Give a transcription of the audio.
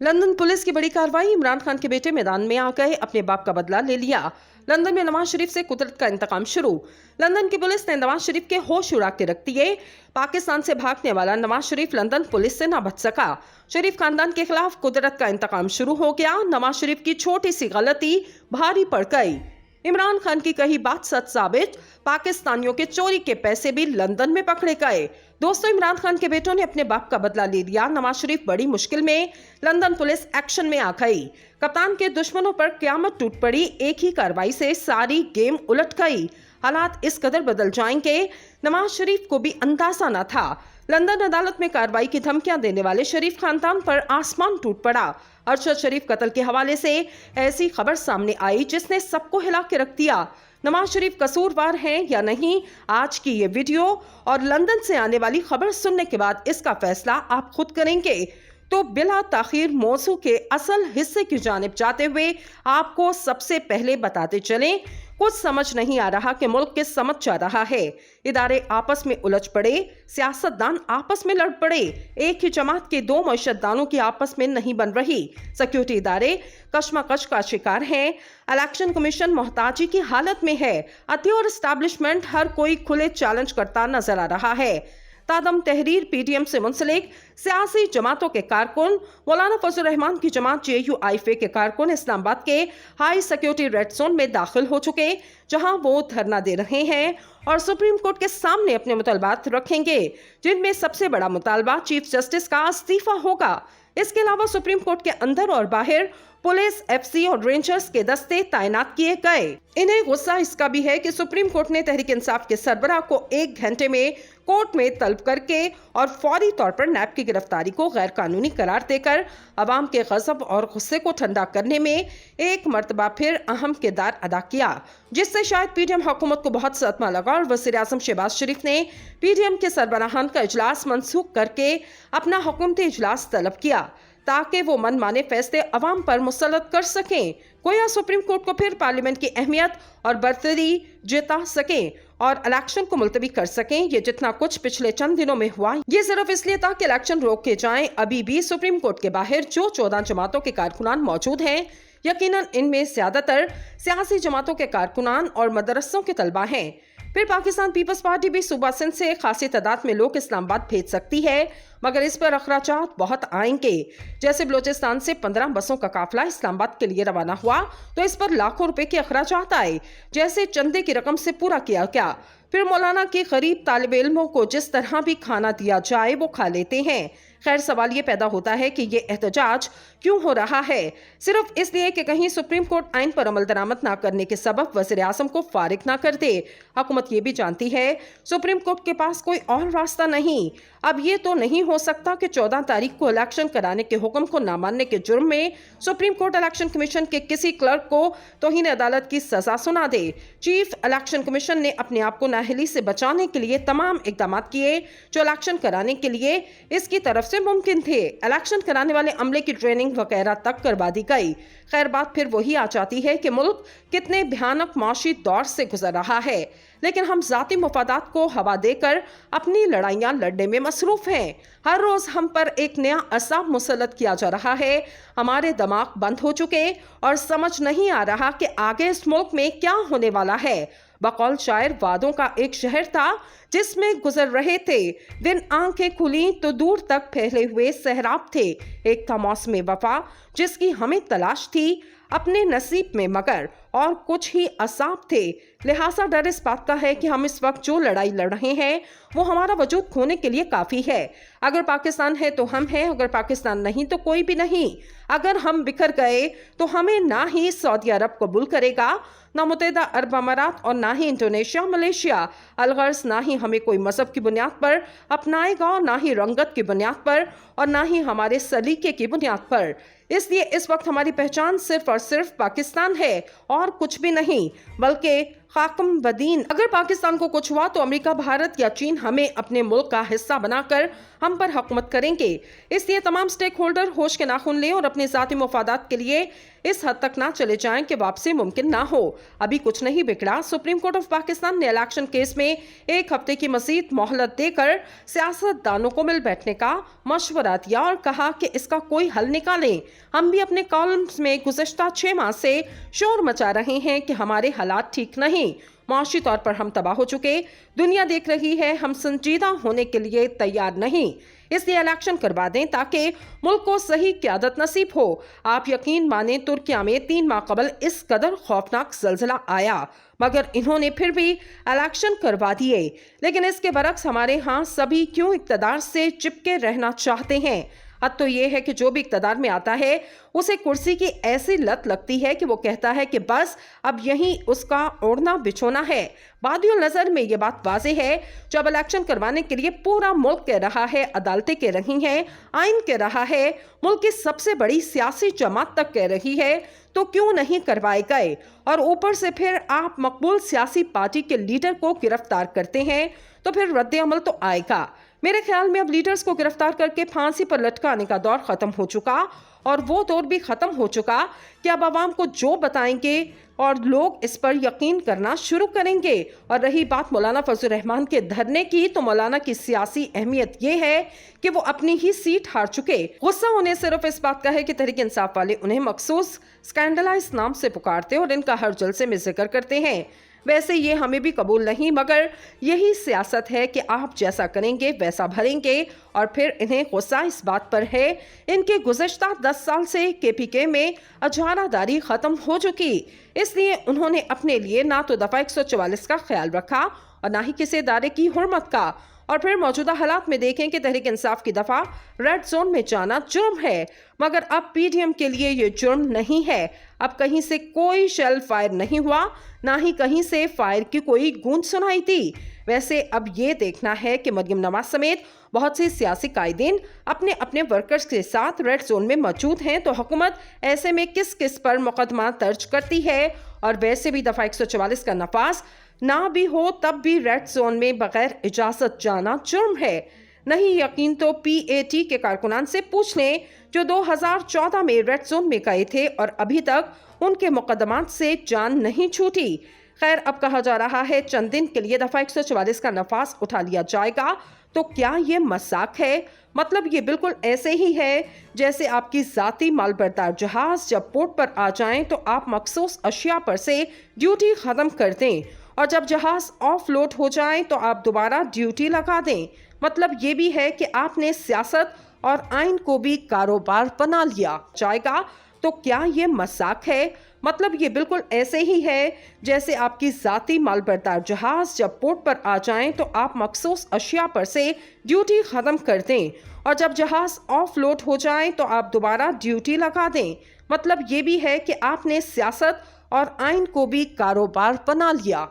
London police की बड़ी कार्रवाई। इमरान खान के बेटे मैदान में आ गए, अपने बाप का बदला ले लिया। लंदन में नवाज शरीफ से कुदरत का इंतकाम शुरू। लंदन की पुलिस ने नवाज शरीफ के होश उड़ा के रख दिए। पाकिस्तान से भागने वाला नवाज शरीफ लंदन पुलिस से न बच सका। शरीफ खानदान के खिलाफ कुदरत का इंतकाम शुरू हो गया। नवाज शरीफ की छोटी सी गलती भारी पड़ गई। इमरान खान की कही बात सच साबित। पाकिस्तानियों के चोरी के पैसे भी लंदन में पकड़े गए। दोस्तों, इमरान खान के बेटों ने अपने बाप का बदला ले लिया। नवाज शरीफ बड़ी मुश्किल में, लंदन पुलिस एक्शन में आ गई। कप्तान के दुश्मनों पर क्यामत टूट पड़ी। एक ही कार्रवाई से सारी गेम उलट गई। हालात इस कदर बदल जाएंगे, नवाज शरीफ को भी अंदाजा न था। लंदन अदालत में कार्रवाई की धमकियां देने वाले शरीफ खानदान पर आसमान टूट पड़ा। अरशद शरीफ कत्ल के हवाले से ऐसी खबर सामने आई जिसने सबको हिला के रख दिया। नवाज शरीफ कसूरवार हैं या नहीं, आज की ये वीडियो और लंदन से आने वाली खबर सुनने के बाद इसका फैसला आप खुद करेंगे। तो बिला ताखीर मौजू के असल हिस्से की जानिब जाते हुए आपको सबसे पहले बताते चलें, कुछ समझ नहीं आ रहा कि मुल्क किस समझ जा रहा है। इदारे आपस में उलझ पड़े, सियासतदान आपस में लड़ पड़े। एक ही जमात के दो मईशतदानों की आपस में नहीं बन रही। सिक्योरिटी इदारे कशमकश का शिकार हैं। इलेक्शन कमीशन मोहताजी की हालत में है। अतियोर एस्टैब्लिशमेंट हर कोई खुले चैलेंज करता नजर आ रहा है। तादम तहरीर पीडीएम से मुंसलिक सियासी जमातों के कारकुन, मौलाना फजल रहमान की जमात JUIF के कारकुन इस्लामाबाद के हाई सिक्योरिटी रेड जोन में दाखिल हो चुके, जहां वो धरना दे रहे हैं और सुप्रीम कोर्ट के सामने अपने मुतालबात रखेंगे, जिनमें सबसे बड़ा मुतालबा चीफ जस्टिस का इस्तीफा होगा। इसके अलावा सुप्रीम कोर्ट के अंदर और बाहर पुलिस, FC और रेंजर्स के दस्ते तैनात किए गए। इन्हें गुस्सा इसका भी है कि सुप्रीम कोर्ट ने तहरीक इंसाफ के सरबराह को 1 घंटे में कोर्ट में तलब करके और फौरी तौर पर नैब की गिरफ्तारी को गैर कानूनी करार देकर अवाम के गजब और गुस्से को ठंडा करने में एक मर्तबा फिर अहम किरदार अदा किया, जिससे शायद PDM हुकूमत को बहुत सदमा लगा और वज़ीर आज़म शहबाज शरीफ ने PDM के सरबराहान का इजलास मनसूख करके अपना हुकूमती इजलास तलब किया, ताकि वो मनमाने फैसले अवाम पर मुसल्लत कर सकें। गोया सुप्रीम कोर्ट को फिर पार्लियामेंट की अहमियत और बरतरी जिता सकें और इलेक्शन को मुलतवी कर सकें। ये जितना कुछ पिछले चंद दिनों में हुआ, ये सिर्फ इसलिए था कि इलेक्शन रोके जाएं। अभी भी सुप्रीम कोर्ट के बाहर जो 14 जमातों के कारकुनान मौजूद हैं, यकीनन इनमें ज्यादातर सियासी जमातों के कारकुनान और मदरसों के तलबा हैं। फिर पाकिस्तान पीपल्स पार्टी भी सूबा सिंध से खासी तादाद में लोग इस्लामाबाद भेज सकती है, मगर इस पर अखराजात बहुत आएंगे। जैसे बलोचिस्तान से 15 बसों का काफिला इस्लामाबाद के लिए रवाना हुआ तो इस पर लाखों रुपए के अखराजात आए, जैसे चंदे की रकम से पूरा किया गया। फिर मौलाना के गरीब तालिब इल्मों को जिस तरह भी खाना दिया जाए वो खा लेते हैं। खैर, सवाल ये पैदा होता है कि ये एहतजाज क्यों हो रहा है? सिर्फ इसलिए कि कहीं सुप्रीम कोर्ट आइन पर अमल दरामद ना करने के सबब वज़ीर आज़म को फारिग ना कर दे। हुकूमत ये भी जानती है सुप्रीम कोर्ट के पास कोई और रास्ता नहीं। अब ये तो नहीं हो सकता कि 14 तारीख को इलेक्शन कराने के हुक्म को ना मानने के जुर्म में सुप्रीम कोर्ट इलेक्शन कमीशन के किसी क्लर्क को तौहीन अदालत की सजा सुना दे। चीफ इलेक्शन कमीशन ने अपने आप को नाअहली से बचाने के लिए तमाम इकदाम किए जो इलेक्शन कराने के लिए इसकी तरफ से मुमकिन थे। इलेक्शन कराने वाले अमले की ट्रेनिंग वगैरह तक करवा दी गई। खैर, बात फिर वही आ जाती है कि मुल्क कितने भयानक माशी दौर से गुजर रहा है, लेकिन हम जाती मुफादात को हवा देकर अपनी लड़ाइयां लड़ने में मसरूफ हैं। हर रोज हम पर एक नया असाब मुसल्लत किया जा रहा है। हमारे दिमाग बंद हो चुके और समझ नहीं आ रहा कि आगे इस मुल्क में क्या होने वाला है। बकौल शायर, वादों का एक शहर था जिसमें गुजर रहे थे दिन, आंखें खुली तो दूर तक फैले हुए सहराब थे। एक था मौसम वफा जिसकी हमें तलाश थी अपने नसीब में, मगर और कुछ ही असाब थे। लिहाजा डर इस बात का है कि हम इस वक्त जो लड़ाई लड़ रहे हैं वो हमारा वजूद खोने के लिए काफी है। अगर पाकिस्तान है तो हम हैं, अगर पाकिस्तान नहीं तो कोई भी नहीं। अगर हम बिखर गए तो हमें ना ही सऊदी अरब कबूल करेगा, ना मुत्तहिदा अरब अमारात और ना ही इंडोनेशिया, मलेशिया। अलगर्ज ना ही हमें कोई मजहब की बुनियाद पर अपनाएगा और ना ही रंगत की बुनियाद पर और ना ही हमारे सलीके की बुनियाद पर। इसलिए इस वक्त हमारी पहचान सिर्फ और सिर्फ पाकिस्तान है और कुछ भी नहीं, बल्कि खाकम बदीन। अगर पाकिस्तान को कुछ हुआ तो अमेरिका, भारत या चीन हमें अपने मुल्क का हिस्सा बनाकर हम पर हुकूमत करेंगे। इसलिए तमाम स्टेक होल्डर होश के नाखून लें और अपने ज़ाती मुफादात के लिए इस हद तक ना चले जाएं कि वापसी मुमकिन ना हो। अभी कुछ नहीं बिगड़ा। सुप्रीम कोर्ट ऑफ पाकिस्तान ने इलेक्शन केस में 1 हफ्ते की मजीद मोहलत देकर सियासतदानों को मिल बैठने का मशवरा दिया और कहा कि इसका कोई हल निकालें। हम भी अपने कॉलम्स में गुज़श्ता 6 माह से शोर मचा रहे हैं कि हमारे हालात ठीक नहीं, माशी तौर पर हम तबाह हो चुके, दुनिया देख रही है, हम संजीदा होने के लिए तैयार नहीं। इसलिए इलेक्शन करवा दें ताकि मुल्क को सही क़यादत नसीब हो। आप यकीन माने तुर्किया में 3 माह कबल इस कदर खौफनाक ज़लज़ला आया, मगर इन्होंने फिर भी इलेक्शन करवा दिए। लेकिन इसके बरक्स हमारे यहाँ सभी क्यों इक़्तिदार से चिपके रहना चाहते हैं? हद तो ये है कि जो भी इक़्तिदार में आता है उसे कुर्सी की ऐसी लत लगती है कि वो कहता है कि बस अब यहीं उसका ओढ़ना बिछोना है। बादियों नज़र में ये बात वाज़ेह है, जब इलेक्शन करवाने के लिए पूरा मुल्क कह रहा है, अदालतें कह रही हैं, आइन कह रहा है, मुल्क की सबसे बड़ी सियासी जमात तक कह रही है, तो क्यों नहीं करवाए गए? और ऊपर से फिर आप मकबूल सियासी पार्टी के लीडर को गिरफ्तार करते हैं, तो फिर रद्द अमल तो आएगा। मेरे ख्याल में अब लीडर्स को गिरफ्तार करके फांसी पर लटकाने का दौर खत्म हो चुका, और वो दौर भी खत्म हो चुका कि अब आवाम को जो बताएंगे और लोग इस पर यकीन करना शुरू करेंगे। और रही बात मौलाना फजल रहमान के धरने की, तो मौलाना की सियासी अहमियत ये है कि वो अपनी ही सीट हार चुके। गुस्सा उन्हें सिर्फ इस बात का है कि तहरीक इंसाफ वाले उन्हें मखसूस स्कैंडलाइज नाम से पुकारते और इनका हर जलसे में जिक्र करते हैं। वैसे ये हमें भी कबूल नहीं, मगर यही सियासत है कि आप जैसा करेंगे वैसा भरेंगे। और फिर इन्हें गुस्सा इस बात पर है इनके गुज़श्ता 10 साल से KPK में अजारादारी ख़त्म हो चुकी, इसलिए उन्होंने अपने लिए ना तो दफ़ा 144 का ख्याल रखा और ना ही किसी इदारे की हुर्मत का। और फिर मौजूदा हालात में देखें कि तहरीक इंसाफ की दफ़ा रेड जोन में जाना जुर्म है, मगर अब PDM के लिए ये जुर्म नहीं है। अब कहीं से कोई शेल फायर नहीं हुआ, ना ही कहीं से फायर की कोई गूंज सुनाई दी। वैसे अब ये देखना है कि मरियम नवाज समेत बहुत से सियासी कायदीन अपने अपने वर्कर्स के साथ रेड जोन में मौजूद हैं, तो हुकूमत ऐसे में किस किस पर मुकदमा दर्ज करती है। और वैसे भी दफ़ा 144 का नफाज ना भी हो तब भी रेड जोन में बगैर इजाज़त जाना जुर्म है। नहीं यकीन तो PAT के कारकुनान से पूछ लें जो 2014 में रेड जोन में गए थे और अभी तक उनके मुकदमात से जान नहीं छूटी। खैर, अब कहा जा रहा है चंद दिन के लिए दफ़ा 144 का नफाज उठा लिया जाएगा, तो क्या ये मजाक है? मतलब ये बिल्कुल ऐसे ही है जैसे आपकी ज़ाती मालबरदार जहाज़ जब पोर्ट पर आ जाएं तो आप मखसूस अशिया पर से ड्यूटी ख़त्म कर दें, और जब जहाज़ ऑफ लोड हो जाए तो आप दोबारा ड्यूटी लगा दें। मतलब ये भी है कि आपने सियासत और आइन को भी कारोबार बना लिया जाएगा, तो क्या ये मजाक है? मतलब ये बिल्कुल ऐसे ही है जैसे आपकी ज़ाती मालबरदार जहाज़ जब पोर्ट पर आ जाएं तो आप मखसूस अशिया पर से ड्यूटी ख़त्म कर दें, और जब जहाज़ ऑफ लोड हो जाए तो आप दोबारा ड्यूटी लगा दें। मतलब ये भी है कि आपने सियासत और आइन को भी कारोबार बना लिया।